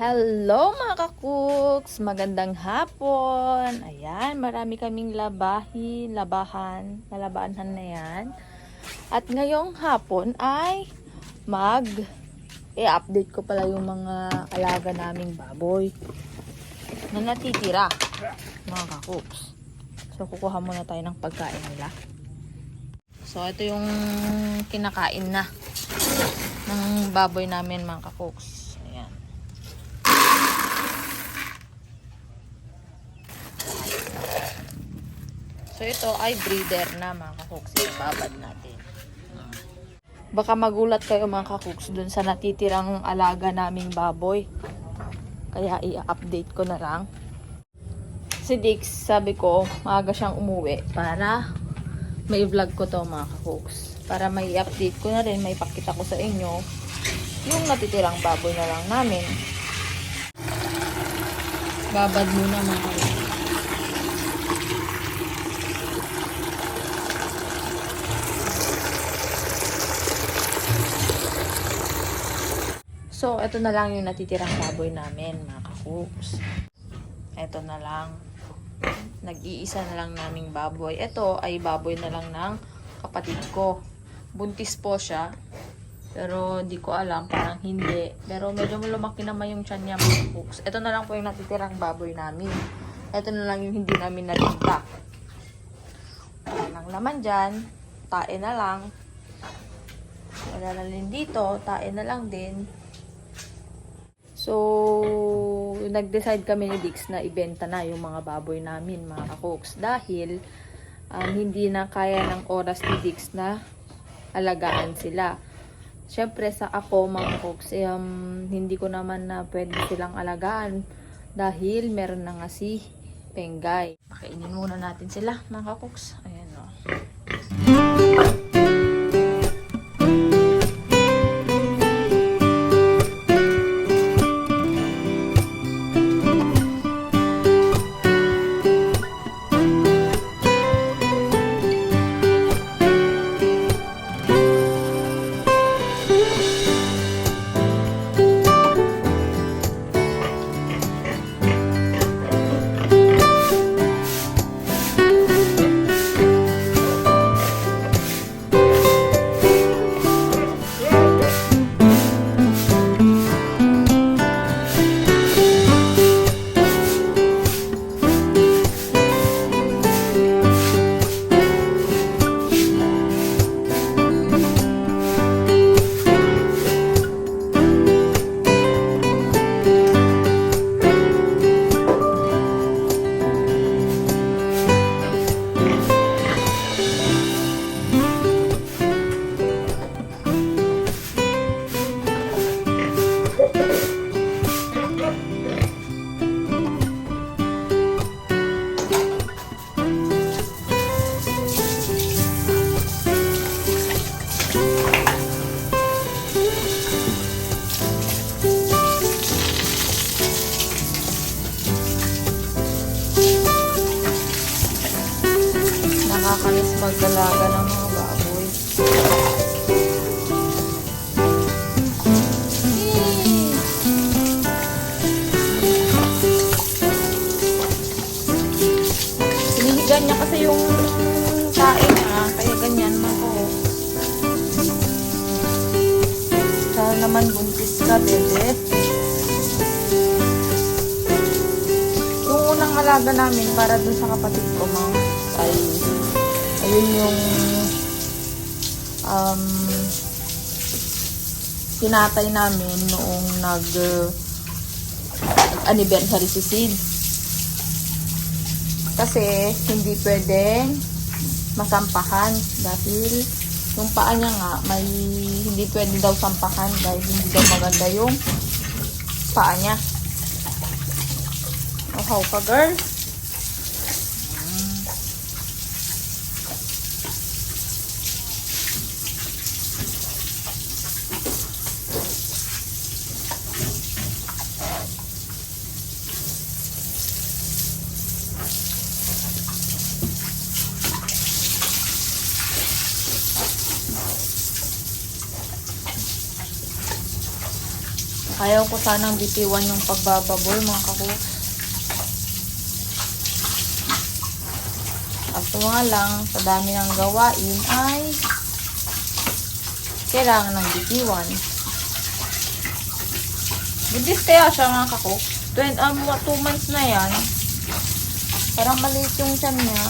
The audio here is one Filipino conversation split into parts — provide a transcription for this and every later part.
Hello mga kakuks! Magandang hapon! Ayan, marami kaming labahan na yan. At ngayong hapon ay i-update ko pala yung mga alaga naming baboy na natitira, mga kakuks. So, kukuha muna tayo ng pagkain nila. So, ito yung kinakain na ng baboy namin, mga kakuks. Ayan. So, ito ay breeder na, mga kakuks. Ibabad natin. Baka magulat kayo, mga kakuks, dun sa natitirang alaga naming baboy. Kaya i-update ko na lang. Si Dix, sabi ko, maaga siyang umuwi para may vlog ko to, mga kakuks. Para may update ko na rin, may pakita ko sa inyo yung natitirang baboy na lang namin. Babad muna, mga kakuks. So, ito na lang yung natitirang baboy namin, mga kakuks. Ito na lang. Nag-iisa na lang naming baboy. Ito ay baboy na lang ng kapatid ko. Buntis po siya. Pero di ko alam, parang hindi. Pero medyo lumaki naman yung tiyan niya, mga kakuks. Ito na lang po yung natitirang baboy namin. Ito na lang yung hindi namin nalinta. Wala nang laman dyan. Tae na lang. Wala na rin dito. Tae na lang din. So, nag-decide kami ni Dix na ibenta na yung mga baboy namin, mga kakuks. Dahil, hindi na kaya ng oras ni Dix na alagaan sila. Siyempre, sa ako, mga kakuks, hindi ko naman na pwede silang alagaan. Dahil, meron na nga si Penggay. Pakainin muna natin sila, mga kakuks. Ayan o. Nakakamiss mag-alaga ng mga baboy. Sinihigan niya kasi yung tae niya, kaya ganyan ako. Sana naman buntis ka, bebe. Yung unang alaga namin para dun sa kapatid ko, mga ay ayun yung tinatay namin noong nag-anniversary si Sid. Kasi hindi pwedeng masampahan dahil yung paa niya nga may hindi pwede daw sampahan dahil hindi daw maganda yung paa niya. Uhaw ka, girl. Ayaw ko sanang bitiwan yung pagbababoy mga kakuks. Kaso nga lang, sa dami ng gawain ay kailangan ng bitiwan. Budis kaya siya mga kakuks. 2 months na yan. Parang maliit yung tiyan niya.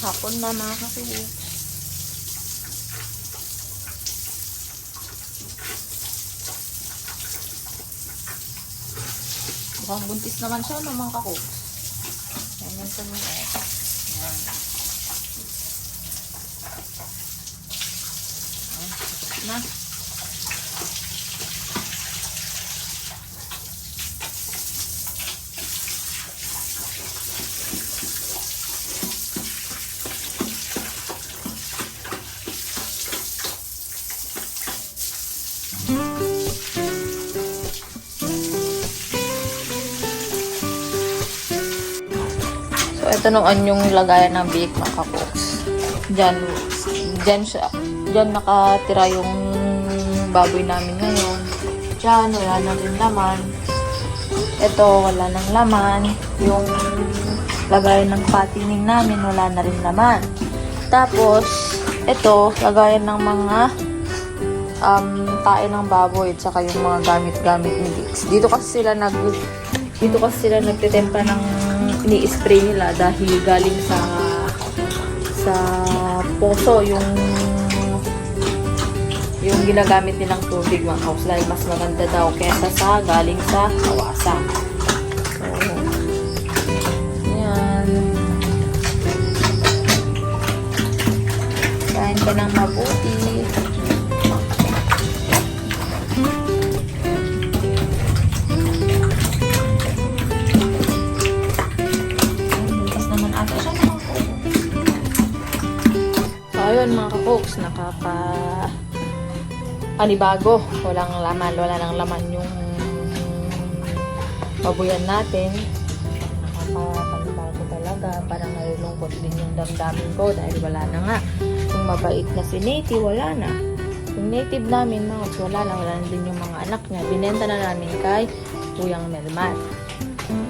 Hapon na mga kakuks. Mukhang buntis naman siya no, mga kakuks. Yan sa mga. Yan. Na. So, ito noon yung lagayan ng biik mga kakuks. Diyan nakatira yung baboy namin ngayon. Diyan, wala na rin laman. Ito, wala nang laman. Yung lagayan ng patining namin, wala na rin laman. Tapos, ito, lagayan ng mga tae ng baboy at saka yung mga gamit-gamit ni Dix. Dito kasi sila nagtitempa ng ini-spray nila dahil galing sa poso yung ginagamit nilang tubig mga kakuks dahil mas maganda daw kesa sa galing sa kawasa. So, yan. Kain ka ng mabuti. Ayun mga kakuks, panibago. Wala nang laman yung babuyan natin. Nakapanibago talaga. Parang nalulungkot din yung damdamin ko dahil wala na nga. Yung mabait na si Native, wala na. Yung native namin, wala na din yung mga anak niya. Binenta na namin kay Kuyang Melmat.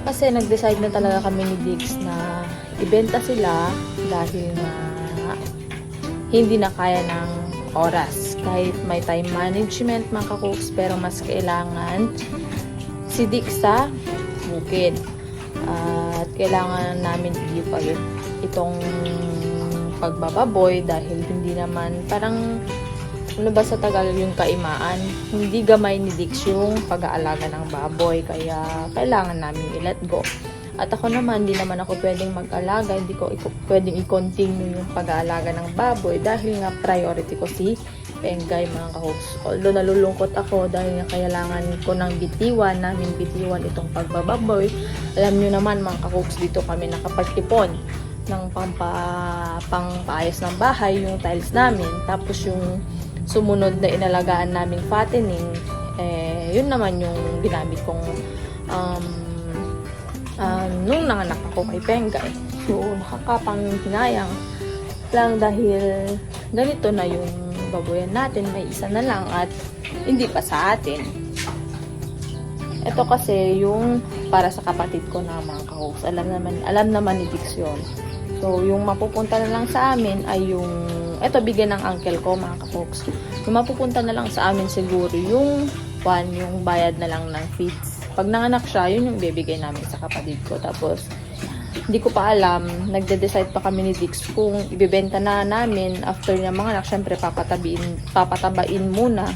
Kasi nag-decide na talaga kami ni Dix na ibenta sila dahil na hindi na kaya ng oras. Kahit may time management mga kakuks, pero mas kailangan si Dix sa bukid. At kailangan namin i-give itong pagbababoy dahil hindi naman parang ano ba sa Tagalog yung kaimaan, hindi gamay ni Dix yung pag-aalaga ng baboy, kaya kailangan namin i-let go. At ako naman, hindi naman ako pwedeng mag-alaga, hindi ko pwedeng i-continue yung pag-aalaga ng baboy dahil nga priority ko si Pengay, mga kahoks. Although nalulungkot ako dahil nga kailangan ko ng namin bitiwan itong pagbababoy. Alam nyo naman mga kahoks, dito kami nakapag-ipon ng pangpaayos ng bahay, yung tiles namin. Tapos yung sumunod na inalagaan naming fattening, yun naman yung ginamit kong nung nanganak ako kay Pengay. So, nakakapanghinayang lang dahil ganito na yung baboyan natin. May isa na lang at hindi pa sa atin. Ito kasi yung para sa kapatid ko na mga kahoks. Alam naman ni Dix yun. So, yung mapupunta na lang sa amin ay yung, eto bigyan ng uncle ko mga kahoks. Yung mapupunta na lang sa amin siguro yung yung bayad na lang ng feeds. Pag nanganak siya, yun yung bibigay namin sa kapatid ko. Tapos, hindi ko pa alam, nagde-decide pa kami ni Dix kung ibebenta na namin after niya manganak. Syempre, papatabain muna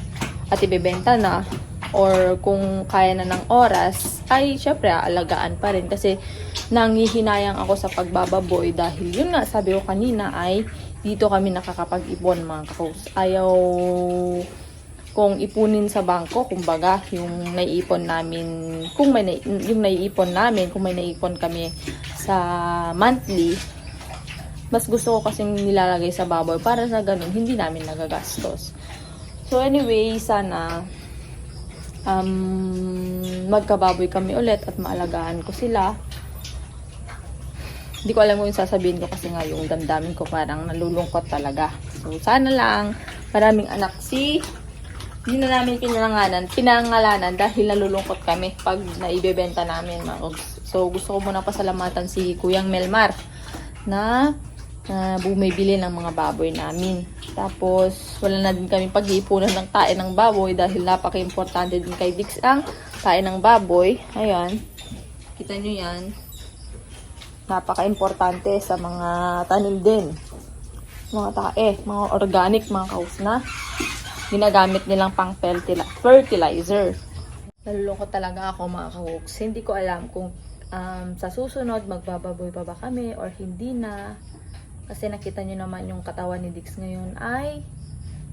at ibebenta na. Or kung kaya na ng oras, ay syempre, aalagaan pa rin. Kasi, nanghihinayang ako sa pagbababoy dahil yun nga, sabi ko kanina ay dito kami nakakapag-ipon mga kakos. Ayaw kung ipunin sa bangko, kumbaga, yung naiipon namin, kung may naiipon kami sa monthly, mas gusto ko kasing nilalagay sa baboy para sa ganun, hindi namin nagagastos. So anyway, sana magkababoy kami ulit at maalagaan ko sila. Hindi ko alam kung yung sasabihin ko kasi nga yung damdamin ko parang nalulungkot talaga. So sana lang maraming anak hindi na namin pinangalanan dahil nalulungkot kami pag naibebenta namin. So, gusto ko muna pasalamatan si Kuyang Melmar na bumibili ng mga baboy namin. Tapos, wala na din kami pag-iipunan ng tae ng baboy dahil napaka-importante din kay Dix ang tae ng baboy. Ayan. Kita nyo yan. Napaka-importante sa mga tanim din. Mga tae, mga organic, mga kaus na ginagamit nilang pang fertilizer. Nalulungkot talaga ako mga kawoks. Hindi ko alam kung sa susunod magbababoy pa ba kami or hindi na. Kasi nakita nyo naman yung katawan ni Dix ngayon ay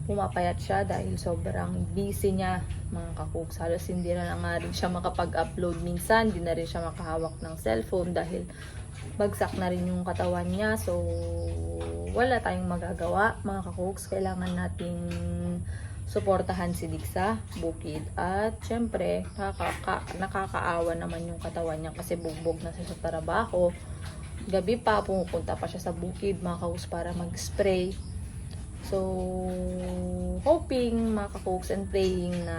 pumapayat siya dahil sobrang busy niya mga kawoks. Halos hindi na nga rin siya makapag-upload minsan. Hindi na rin siya makahawak ng cellphone dahil bagsak na rin yung katawan niya. So, wala tayong magagawa mga kawoks. Kailangan nating suportahan si Dix sa bukid. At syempre, nakakaawa naman yung katawan niya kasi bugbog na siya sa trabaho. Gabi pa, pumupunta pa siya sa bukid, mga kahoks, para mag-spray. So, hoping, mga kahoks, and praying na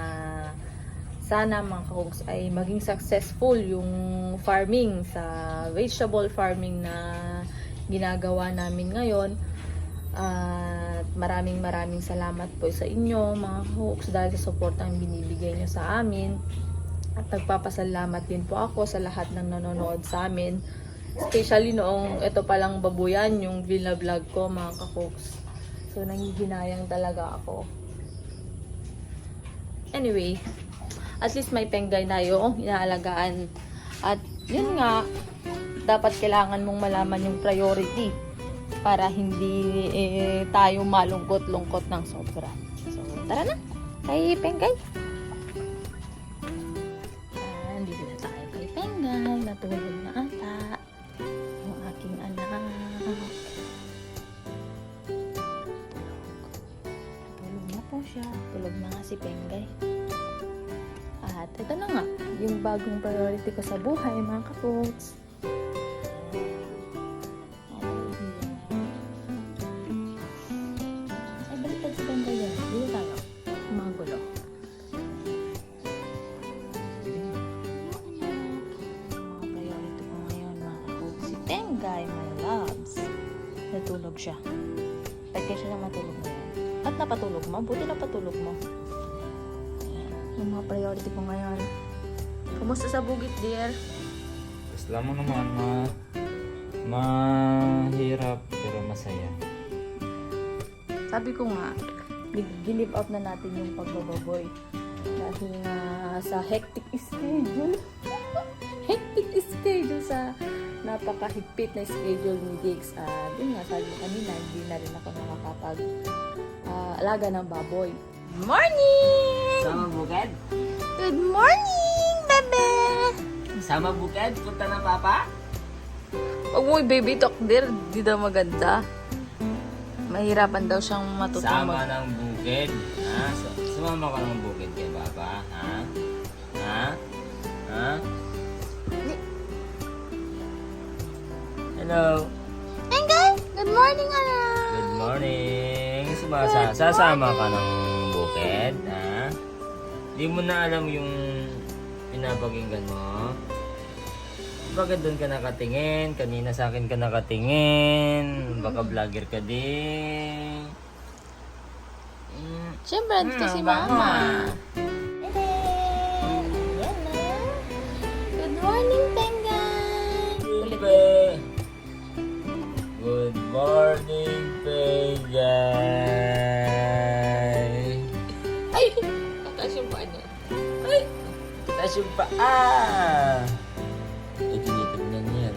sana mga kahoks ay maging successful yung farming sa vegetable farming na ginagawa namin ngayon. At maraming salamat po sa inyo mga kahoks dahil sa support ang binibigay nyo sa amin. At nagpapasalamat din po ako sa lahat ng nanonood sa amin. Especially noong ito palang babuyan, yung vlog ko mga kahoks. So nanghihinayang talaga ako. Anyway, at least may Pengay na yung inaalagaan. At yun nga, dapat kailangan mong malaman yung priority para hindi tayo malungkot-lungkot ng sobra. So, tara na kay Pengay. Dito na tayo kay Pengay. Natulog na ata yung aking anak. Natulog na po siya. Tulog na nga si Pengay. At ito na nga, yung bagong priority ko sa buhay, mga kapots. Pengay, my loves. Natulog siya. Pagka siya na matulog ngayon. At napatulog mo? Buti napatulog mo. Yung mga priority ko ngayon. Kumusta sa bukid, dear? Islam mo naman, mahirap pero masaya. Sabi ko nga, give up na natin yung pagbababoy. Dahil nga sa hectic schedule. hectic schedule sa napakahigpit na schedule ni Diggs. Yun nga, sabi ko kanina, hindi na rin ako nakakapag alaga ng baboy. Morning! Sama bukid? Good morning, bebe! Sama bukid? Punta ng papa? Huwag mo baby talk there, di daw maganda. Mahirapan daw siyang matutong Sama ng bukid? Ha? Sumama ka ng bukid kay papa? Ha? Ha? Ha? Hello? Engay! Good morning, anak! Good morning! Sasama ka ng bukid? Ha? Di mo na alam yung pinapakinggan mo? Bakit doon ka nakatingin? Kanina sa akin ka nakatingin. Baka vlogger ka din. Siyempre, dito si baka. Mama. Yan na. Good morning, Tengan! Pe. Good morning, Pegay. Ay! Tataas yung paa niya. Ay! Taas yung paa. Tinitignan niya yan.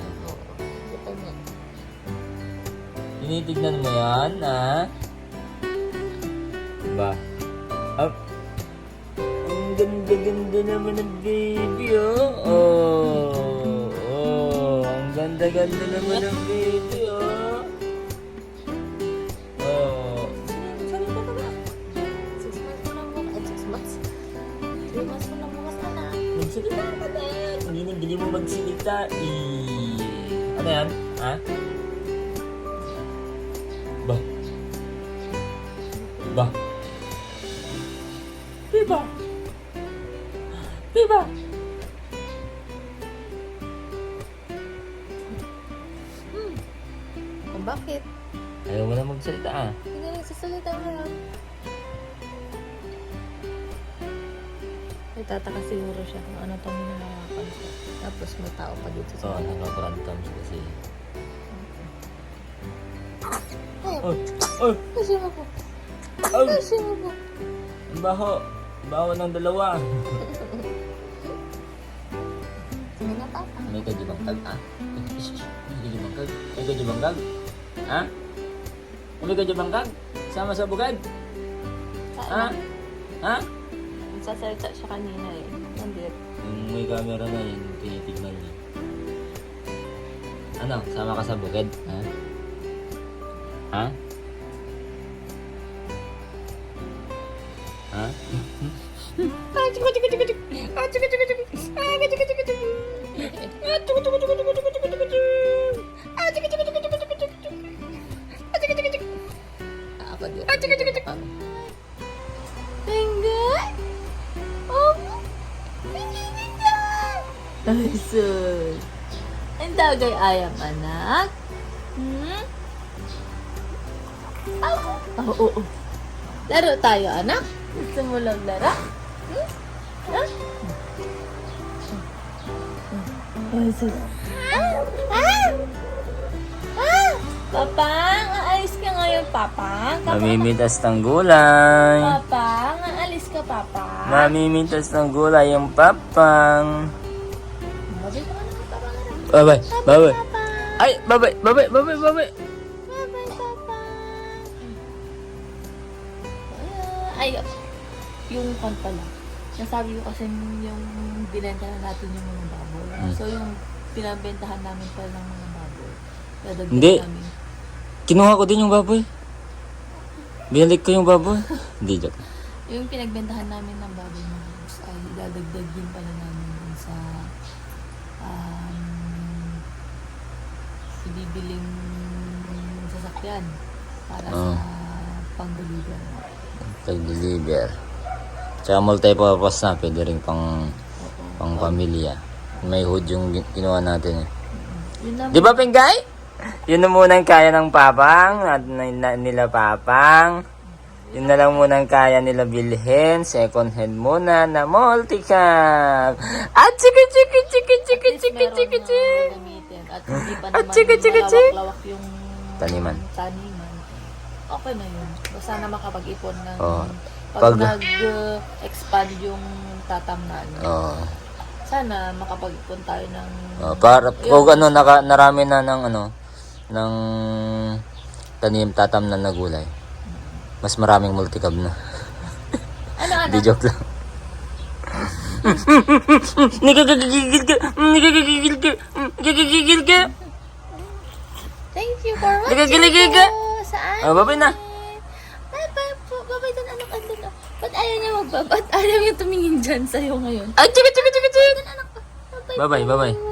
Ito mo. Tinitignan mo yan, ha? Ba? Up. Ang ganda-ganda naman ng baby, oh. Ang ganda-ganda naman ng baby, oh. Oh. Sabi ko na ba? 6 months mo lang bukas. 6 months? 3 months mo lang bukas, anak. Magsalita ka na. Hindi mo magsalita. Ano yan? Ha? Ba? Ba? Diba? Diba? Bakit? Ayaw mo na magsalita, ah. Hindi na nagsasalita mo lang. Nagtataka siguro siya kung ano itong hinahawakan ko. Tapos may tao pa dito sa Oo, nakaprantams kasi. Ay, Oh! Oh! kasi mo po. Oh! Kasi mo po. Ang baho! Baho ng dalawa. Sige na, Papa. May kajibangkag, ah. May kajibangkag. May kajibangkag. Ha? May kajibangkag? Sama sa bukid? Ha? Ha? Nagsasalita siya kanina eh. Hindi. Yung may camera na yun, tinitignan niya. Ano? Sama ka sa bukid? Ha? Ha? Ha? Ah, chika chika chika chika. Ah, chika chika chika. Ah, chika chika chika chika. Ah, chika chika chika chika chika chika chika. Ah, chika chika chika chika chika chika. Ah, chika chika chika. Apa dia? Ah, chika chika chika. Tinggal. Oh. Tinggal. Ay, sus. Ang dagay ayam, anak. Oo. Laro tayo, anak. Gusto mo lang laro? Ha? Ay, sus. Papang, aalis ka ngayon, Papang. Mamimitas ng gulay. Papang, aalis ka, Papang. Mamimitas ng gulay yung papang. Babay ka naman, Papang. Babay, babay. Papang. Ay, babay, babay, babay, babay. Babay, Papang. Ay, yung kon pala. Nasabi ko kasi yung binenta na natin yung mga baboy. So, yung pinabentahan namin pala ng mga baboy. Dadagdag Hindi. namin. Kinuha ko din yung baboy. Binalik ko yung baboy. Hindi, joke. Yung pinagbentahan namin ng baboy mga boss ay dadagdag din pala namin dun sa ibibiling sasakyan para sa pang-deliver. Pag-deliver. Tsaka multi-purpose na. Pwede rin pang pamilya. May hood yung kinuha natin eh. Yun na, Di ba, Pengay? Yun na munang kaya ng papang, nila papang. Yun na lang munang kaya nila bilhin. Second hand muna na multicam. At chiki chiki chiki chiki chiki chiki chiki. gamitin. At hindi pa At naman chika, chika, chika. malawak-lawak yung Taniman. taniman. Okay na yun. Basta na makapag-ipon ng Oo. pag Pag- nag-expand yung tatamnan. Oh. Sana makapagpunta tayo ng... Para kung ano narami na ng ng tatam na gulay. Mas maraming multicab na. Ano? Di joke lang. Nagagigil ka. Thank you for watching Nagagigil ka. po sa amin. Babay na. Bye-bye po. Babay doon, anak. Andun na. Ba't ayaw niya Ba't ayaw niya tumingin dyan sa'yo ngayon? Ay, chibit. Andun, anak. Bye-bye. Bye-bye.